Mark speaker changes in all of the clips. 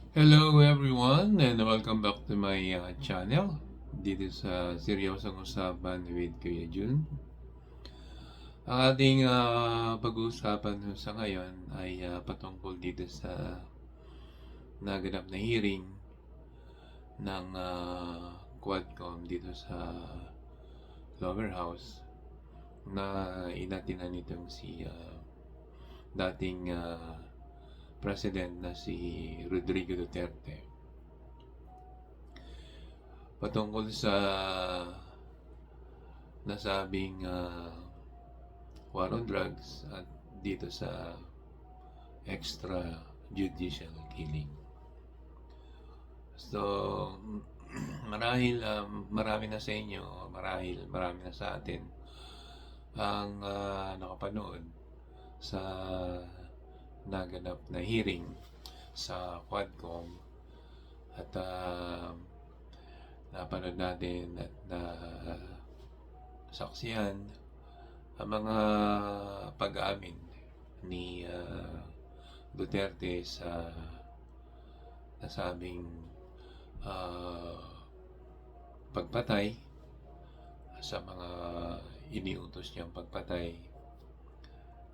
Speaker 1: Hello everyone and welcome back to my channel. Dito sa Seryosong Usapan with Kuya Jun. Ang ating pag-uusapan sa ngayon ay patungkol dito sa naganap na hearing ng Quadcom dito sa Lower House na inatinan nitong si dating President na si Rodrigo Duterte. Patungkol sa nasabing war on drugs at dito sa extrajudicial killing. So, marahil marami na sa inyo, marami na sa atin ang nakapanood sa naganap na hearing sa Quadcom at napanood natin at saksihan ang mga pag-aamin ni Duterte sa nasabing pagpatay, sa mga iniutos niyang pagpatay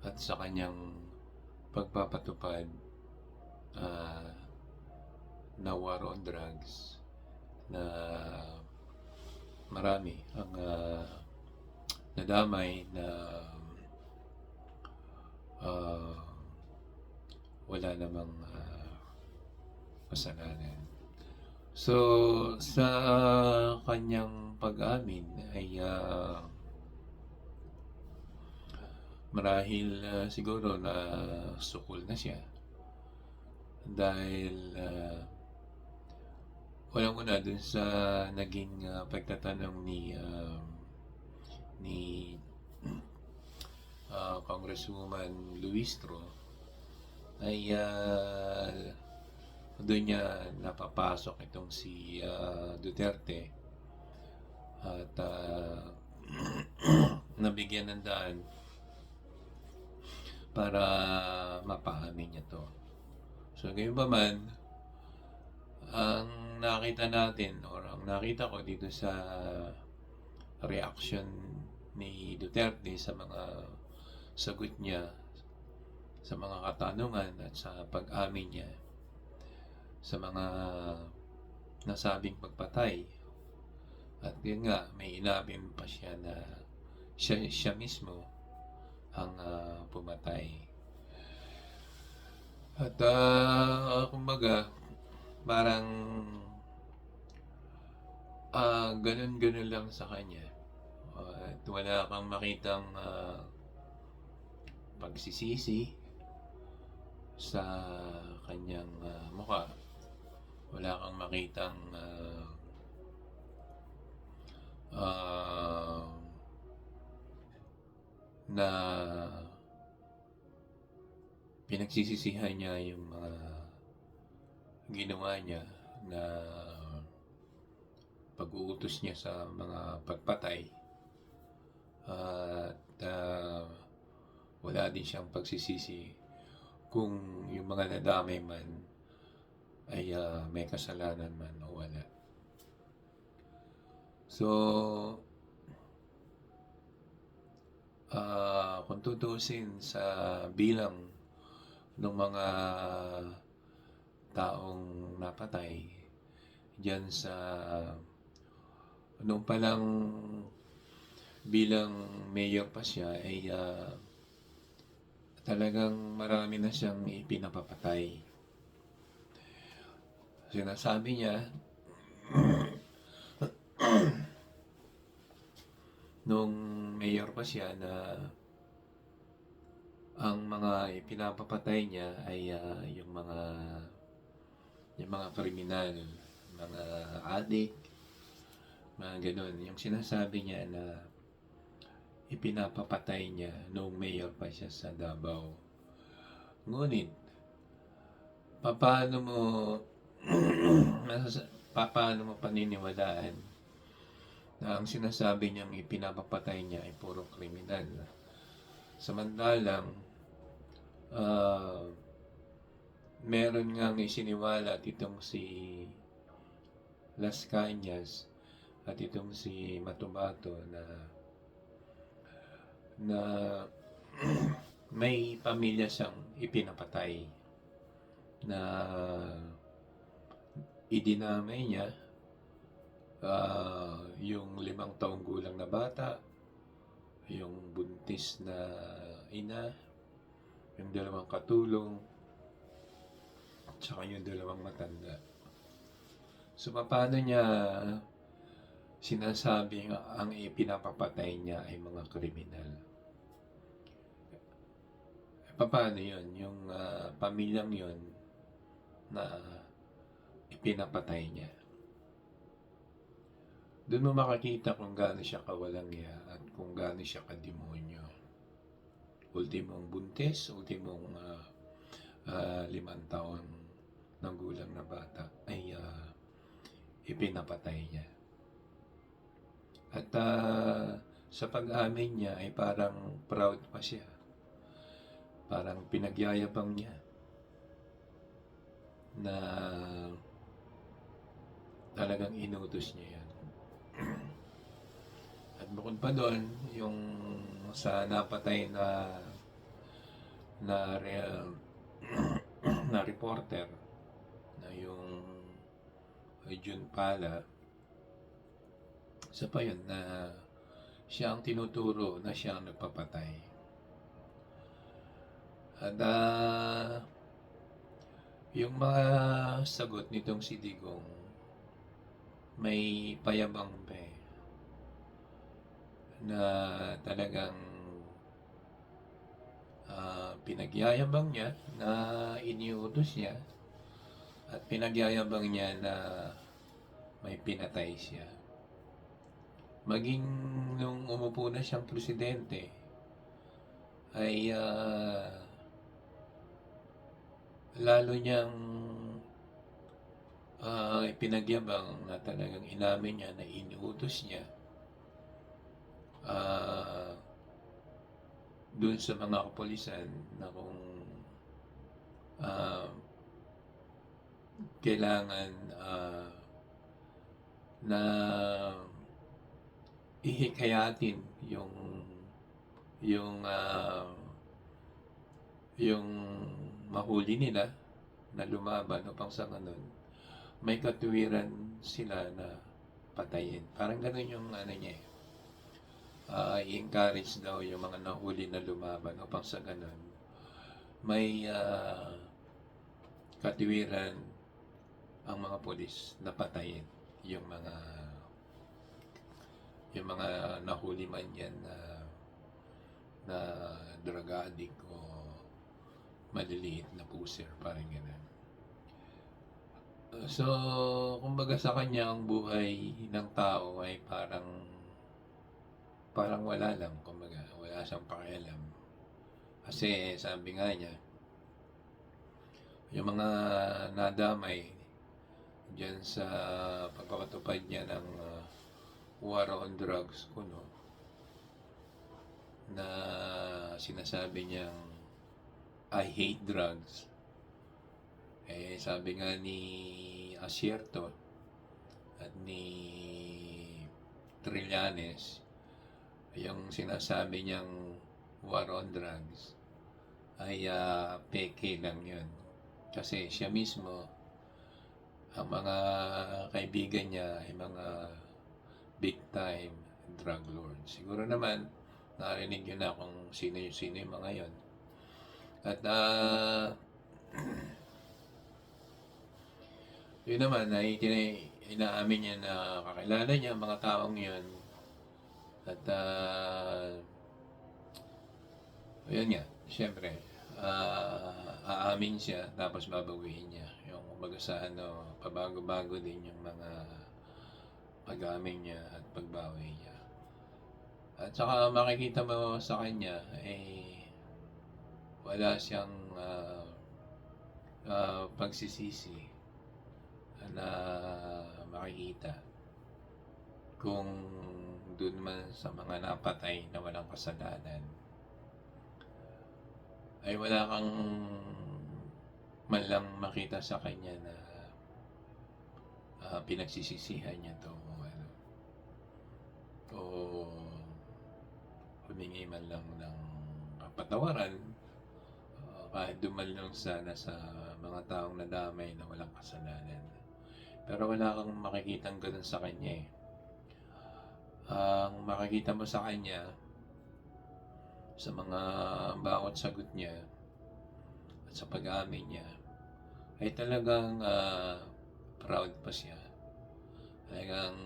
Speaker 1: at sa kanyang pagpapatupad na war on drugs na marami ang nadamay na wala namang kasalanan. So, sa kanyang pag-amin ay marahil siguro na sukol na siya dahil walang-una dun sa naging pagtatanong ni Congresswoman Luistro ay doon niya napapasok itong si Duterte at nabigyan ng daan para mapaamin niya to. So ngayon pa man, ang nakita natin or ang nakita ko dito sa reaction ni Duterte sa mga sagot niya sa mga katanungan at sa pag-amin niya sa mga nasabing pagpatay. At yun nga, may inamin pa siya na siya mismo ang pumatay. At kumbaga, parang ganun-ganun lang sa kanya. At wala kang makitang pagsisisi sa kanyang mukha. Wala kang makitang na pinagsisisihan niya yung mga ginawa niya na pag-uutos niya sa mga pagpatay at wala din siyang pagsisisi kung yung mga nadamay man ay may kasalanan man o wala. So, kung tutusin sa bilang ng mga taong napatay dyan sa nung palang bilang mayor pa siya ay talagang marami na siyang ipinapapatay. Sinasabi niya nung mayor pa siya na ang mga ipinapapatay niya ay yung mga kriminal, mga adik, mga ganun. Yung sinasabi niya na ipinapapatay niya nung mayor pa siya sa Davao. Ngunit, paano mo paano mo paniniwalaan na ang sinasabi niyang ipinapapatay niya ay puro kriminal? Samantalang meron ngang isiniwalat itong si Las Cañas at itong si Matubato na may pamilya siyang ipinapatay, na idinamay niya yung 5 taong gulang na bata, yung buntis na ina, yung 2 katulong, tsaka yung 2 matanda. So, paano niya sinasabing ang ipinapapatay niya ay mga kriminal? Paano yun? Yung pamilyang yun na ipinapatay niya. Doon mo makakita kung gaano siya kawalang ya at kung gaano siya kademonyo. Ultimong buntis, ultimong 5 taon ng gulang na bata ay ipinapatay niya. At sa pag-amin niya ay parang proud pa siya. Parang pinagyayabang niya na talagang inutos niya yan. At bukod pa doon, yung sa napatay na reporter, na yung Jun Pala, isa pa yun na siya ang tinuturo na siya ang nagpapatay. At yung mga sagot nitong si Digong, may payabang pa na talagang pinagyayabang niya na iniutos niya at pinagyayabang niya na may pinatay siya. Maging nung umupo na siyang presidente ay lalo niyang ipinagyabang na talagang inamin niya na iniutos niya doon sa mga kapulisan na kung kailangan na ihikayatin yung mahuli nila na lumaban upang sa ganun may katuwiran sila na patayin. Parang ganun yung niya i-encourage daw yung mga nahuli na lumaban upang sa ganun may katuwiran ang mga pulis na patayin yung mga nahuli man yan na drug addict o maliliit na puser, parang gano'n. So, kumbaga sa kanya, ang buhay ng tao ay parang wala lang, kumbaga, wala siyang pakialam. Kasi sabi nga niya, yung mga nadamay dyan sa pagpapatupad niya ng war on drugs kuno, na sinasabi niyang I hate drugs. Sabi nga ni Asierto at ni Trillanes, yung sinasabi niyang war on drugs ay peke lang yun. Kasi siya mismo, ang mga kaibigan niya ay mga big time drug lord. Siguro naman narinig yun na kung sino yung mga yon. At yun naman ay inaamin niya na kakilala niya ang mga taong yun. At yun nga, siyempre aamin siya tapos babawiin niya yung kumbaga sa pabago-bago din yung mga pag-amin niya at pagbawi niya. At saka makikita mo sa kanya wala siyang pagsisisi na makikita kung doon man sa mga napatay na walang kasalanan ay wala kang man lang makita sa kanya na pinagsisisihan niya 'to o ano, o humingi man lang ng kapatawaran, kahit duman lang sana sa mga taong nadamay na walang kasalanan. Pero wala kang makikitang gano'n sa kanya, eh. Ang makikita mo sa kanya, sa mga bawat sagot niya at sa pag-aamin niya, ay talagang proud pa siya. Talagang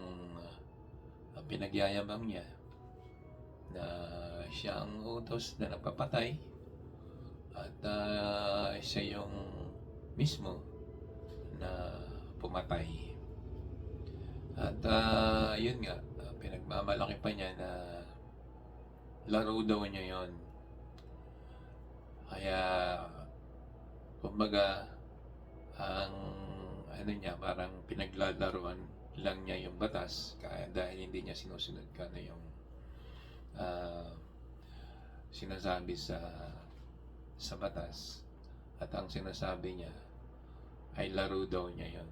Speaker 1: pinagyayabang niya na siya ang utos na nagpapatay at siya yung mismo na pumatay. At yun nga, pinagmamalaki pa niya na laro daw niya yon. Kaya, kumbaga, ang ano niya, parang pinaglalaruan lang niya yung batas kaya dahil hindi niya sinusunod ka na yung sinasabi sa batas, at ang sinasabi niya ay laro daw niya yon.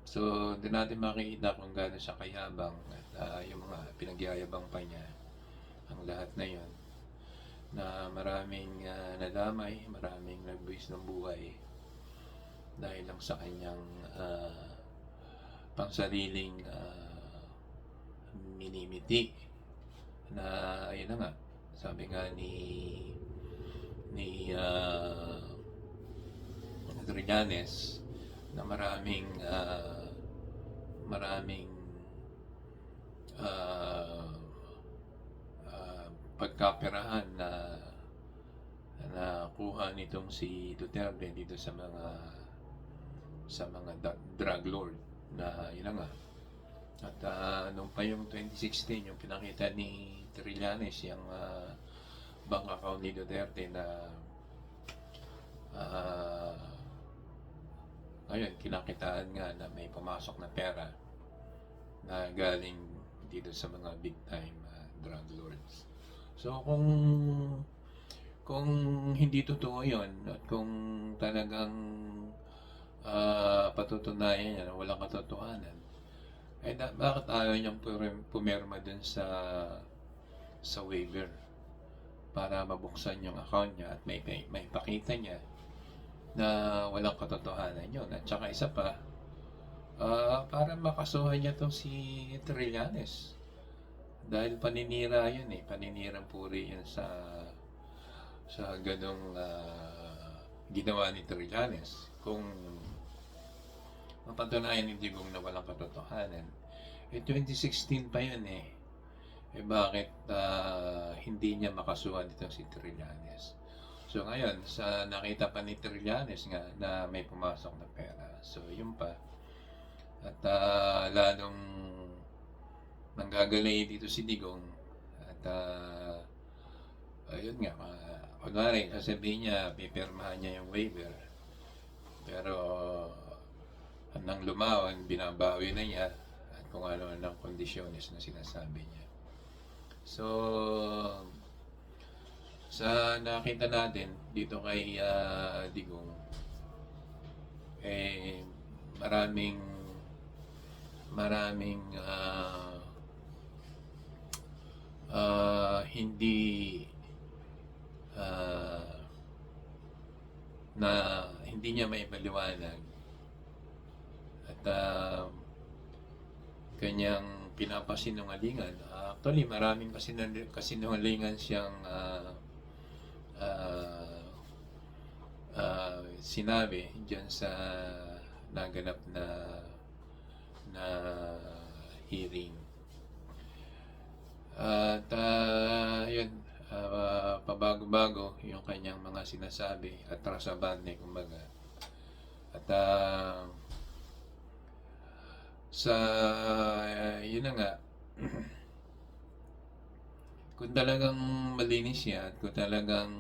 Speaker 1: So doon natin makikita kung gaano siya kayabang at yung mga pinagyayabang pa niya, ang lahat na yon, na maraming nadamay, maraming nagbuwis ng buhay dahil lang sa kanyang pangsariling minimiti na ayun na nga, sabi nga ni Trillanes na maraming pagkaperahan na kuha nitong si Duterte dito sa mga drug lord na yun na nga. At nung pa yung 2016, yung pinakita ni Trillanes, yung bank account ni Duterte na ngayon kinakitaan nga na may pumasok na pera na galing dito sa mga big time drug lords. So kung hindi totoo yon at kung talagang patutunayan niya na walang katotohanan, ay bakit ayaw niyang pumirma dun sa waiver para mabuksan yung account niya at may pakita niya na walang katotohanan yun. At saka isa pa, para makasuhan niya tong si Trillanes dahil paninira yun, paninirang puri yun sa ganong ginawa ni Trillanes. Kung mapatunayan ni Digong na walang katotohanan, 2016 pa yun bakit hindi niya makasuhan dito si Trillanes? So ngayon, sa nakita pa ni Trillanes nga na may pumasok na pera, so yun pa. At lalong nanggagalay dito si Digong at ayun nga, kunwari sasabihin niya pipirmahan niya yung waiver, pero nang lumawan, binabawi na niya at kung ano ng kondisyones na sinasabi niya. So sa nakita natin dito kay Digong, maraming hindi niya maipaliwanag at kanyang pinapasinungalingan. Actually, maraming kasinungalingan siyang sinabi diyan sa naganap na hearing. At yun, pabago-bago yung kanyang mga sinasabi at trasabante, kumbaga. At yun na nga, kung talagang malinis siya at kung talagang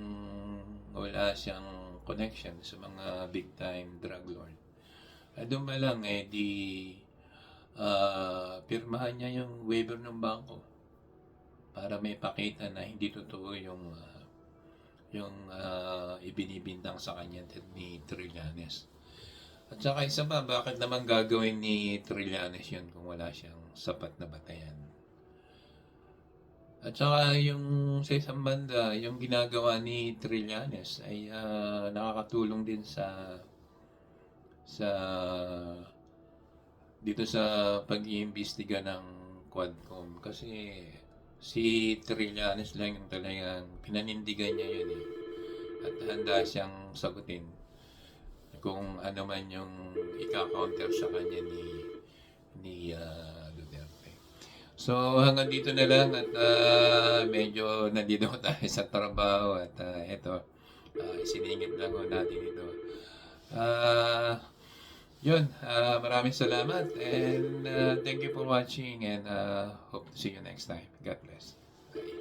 Speaker 1: wala siyang connection sa mga big time drug lord, doon pa lang pirmahan niya yung waiver ng bangko para may pakita na hindi totoo yung ibinibintang sa kanya ni Trillanes. At saka isa pa, bakit naman gagawin ni Trillanes yun kung wala siyang sapat na batayan? At saka yung sa isang banda, yung ginagawa ni Trillanes ay nakakatulong din sa dito sa pag-iimbestiga ng Quadcom kasi si Trillanes lang yung talagang pinanindigan niya yun eh. At handa siyang sagutin kung ano man yung ika-counter sa kanya ni Duterte. So hanggang dito na lang at medyo nandito tayo sa trabaho at eto, siningit lang ho natin ito. Yun, maraming salamat and thank you for watching and hope to see you next time. God bless. Bye.